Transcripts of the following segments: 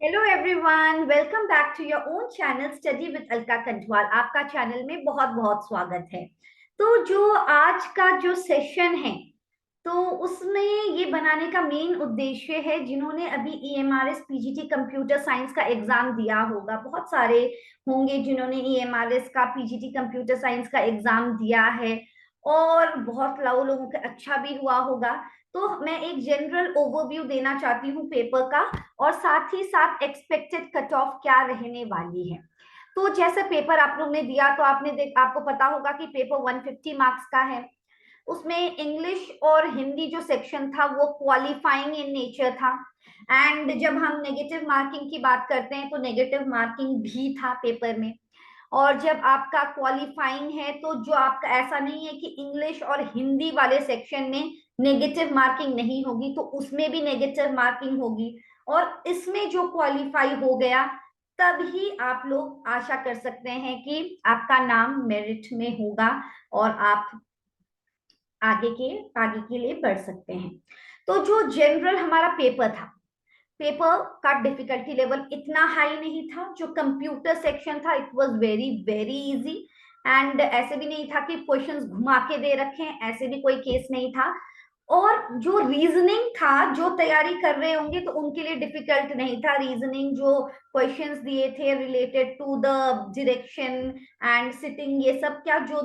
Hello everyone, welcome back to your own channel study with Alka Kanthwal. आपका channel में बहुत बहुत स्वागत है। तो जो आज का जो सेशन है, तो उसमें ये बनाने का मेन उद्देश्य है, जिन्होंने अभी ईएमआरएस पीजीटी कंप्यूटर साइंस का एग्जाम दिया होगा, बहुत सारे होंगे जिन्होंने ईएमआरएस का पीजीटी कंप्यूटर साइंस का एग्जाम दिया है और बहुत लोगों का अच्छा भी हुआ होगा। तो मैं एक जनरल ओवरव्यू देना चाहती हूँ पेपर का, और साथ ही साथ एक्सपेक्टेड कट ऑफ क्या रहने वाली है। तो जैसे पेपर आप लोग ने दिया, तो आपको पता होगा कि पेपर 150 मार्क्स का है। उसमें इंग्लिश और हिंदी जो सेक्शन था वो क्वालिफाइंग इन नेचर था। एंड जब हम नेगेटिव मार्किंग की बात करते हैं, तो नेगेटिव मार्किंग भी था पेपर में। और जब आपका क्वालिफाइंग है, तो जो आपका ऐसा नहीं है कि इंग्लिश और हिंदी वाले सेक्शन में नेगेटिव मार्किंग नहीं होगी, तो उसमें भी नेगेटिव मार्किंग होगी। और इसमें जो क्वालिफाई हो गया, तब ही आप लोग आशा कर सकते हैं कि आपका नाम मेरिट में होगा और आप आगे के लिए बढ़ सकते हैं। तो जो जनरल हमारा पेपर था, पेपर का डिफिकल्टी लेवल इतना हाई नहीं था। जो कंप्यूटर सेक्शन था, it was very very easy. And ऐसे भी नहीं था कि क्वेश्चंस घुमा के दे रखे हैं, ऐसे भी कोई केस नहीं था। और जो रीजनिंग था, जो तैयारी कर रहे होंगे तो उनके लिए डिफिकल्ट नहीं था। रीजनिंग जो क्वेश्चंस दिए थे related to the direction and sitting, ये सब क्या जो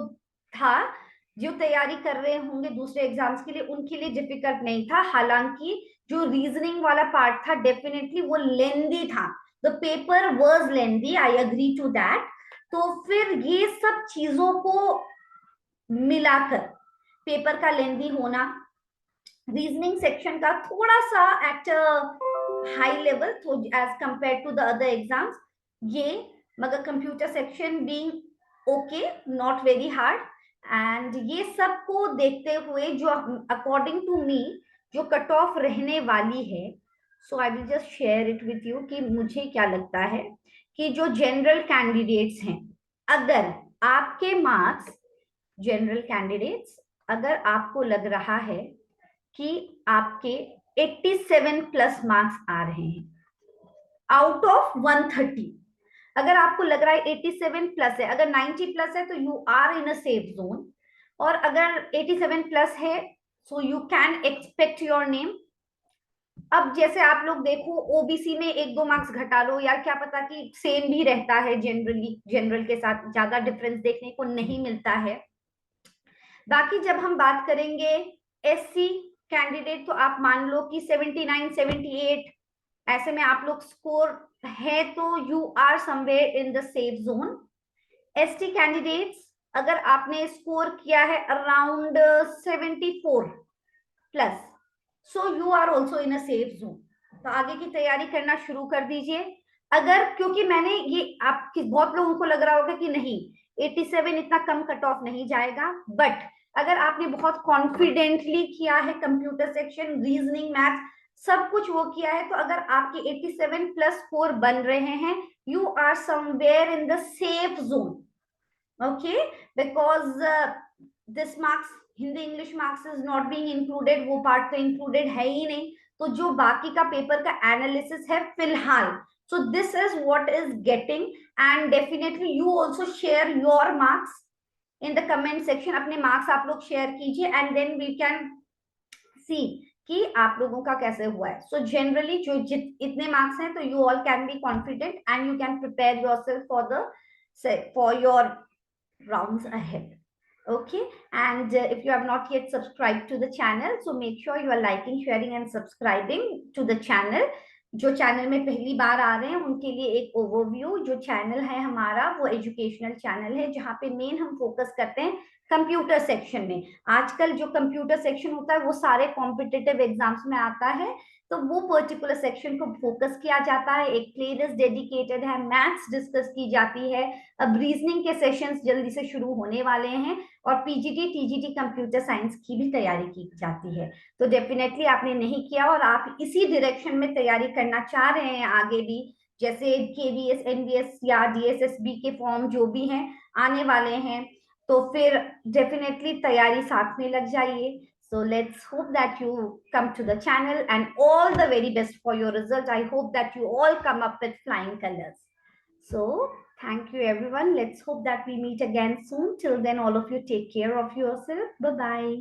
था, जो तैयारी कर रहे होंगे दूसरे एग्जाम्स के लिए, उनके लिए डिफिकल्ट नहीं था। हालांकि जो रीजनिंग वाला पार्ट था, डेफिनेटली वो लेंदी था। The paper was lengthy, I agree to that. तो फिर ये सब चीजों को मिलाकर पेपर का लेंदी होना, रीजनिंग सेक्शन का थोड़ा सा at high level as compare to the other exams, ये, मगर computer section being okay, not very hard. And ये सब को देखते हुए जो अकॉर्डिंग टू मी जो कट ऑफ रहने वाली है, so I will just share it with you कि मुझे क्या लगता है कि जो जनरल कैंडिडेट्स हैं, अगर आपके मार्क्स, जनरल कैंडिडेट्स, अगर आपको लग रहा है कि आपके 87 प्लस मार्क्स आ रहे हैं आउट ऑफ 130, अगर आपको लग रहा है 87 प्लस है, अगर 90 प्लस है तो you are in a safe zone. और अगर 87 प्लस है, so you can expect your name. अब जैसे आप लोग देखो, ओबीसी में एक दो मार्क्स घटा लो, या क्या पता कि सेम भी रहता है, जनरली जनरल के साथ ज्यादा डिफरेंस देखने को नहीं मिलता है। बाकी जब हम बात करेंगे एससी कैंडिडेट, तो आप मान लो कि 79 78 ऐसे में आप लोग स्कोर है, तो you are somewhere in the safe zone. ST candidates, अगर आपने स्कोर किया है around 74 plus, so you are also in a safe zone. तो आगे की तैयारी करना शुरू कर दीजिए। अगर, क्योंकि मैंने ये आपकी बहुत लोगों को लग रहा होगा कि नहीं 87 इतना कम कट ऑफ नहीं जाएगा, बट अगर आपने बहुत कॉन्फिडेंटली किया है, कंप्यूटर सेक्शन, रीजनिंग, मैथ सब कुछ वो किया है, तो अगर आपके 87 प्लस स्कोर बन रहे हैं, you are somewhere in the safe zone. Okay, because this marks, Hindi English marks is not being included, वो पार्ट तो इंक्लूडेड है ही नहीं। तो जो बाकी का पेपर का एनालिसिस है फिलहाल, so this is what is getting, and definitely you also share your marks in the comment section। अपने मार्क्स आप लोग शेयर कीजिए, and then we can see कि आप लोगों का कैसे हुआ है। सो जनरली जो इतने मार्क्स हैं, तो you all can be confident and you can prepare yourself for your rounds ahead. Okay, and if you have not yet subscribed to the channel, so make sure you are liking, sharing and subscribing to the channel। जो channel में पहली बार आ रहे हैं उनके लिए एक overview, जो channel है हमारा वो एजुकेशनल चैनल है, जहाँ पे मेन हम फोकस करते हैं कंप्यूटर सेक्शन में। आजकल जो कंप्यूटर सेक्शन होता है वो सारे कॉम्पिटिटिव एग्जाम्स में आता है, तो वो पर्टिकुलर सेक्शन को फोकस किया जाता है। एक प्लेलिस्ट डेडिकेटेड है, मैथ्स डिस्कस की जाती है। अब रीजनिंग के सेशंस जल्दी से शुरू होने वाले हैं, और पीजीटी टीजीटी कंप्यूटर साइंस की भी तैयारी की जाती है। तो डेफिनेटली आपने नहीं किया और आप इसी डायरेक्शन में तैयारी करना चाह रहे हैं आगे भी, जैसे केवीएस, एनवीएस या डीएसएसबी के फॉर्म जो भी हैं आने वाले हैं, तो फिर डेफिनेटली तैयारी साथ में लग जाइए। So let's hope that you come to the channel, and all the very best for your result. I hope that you all come up with flying colors. So thank you everyone. Let's hope that we meet again soon. Till then, all of you take care of yourself. Bye bye.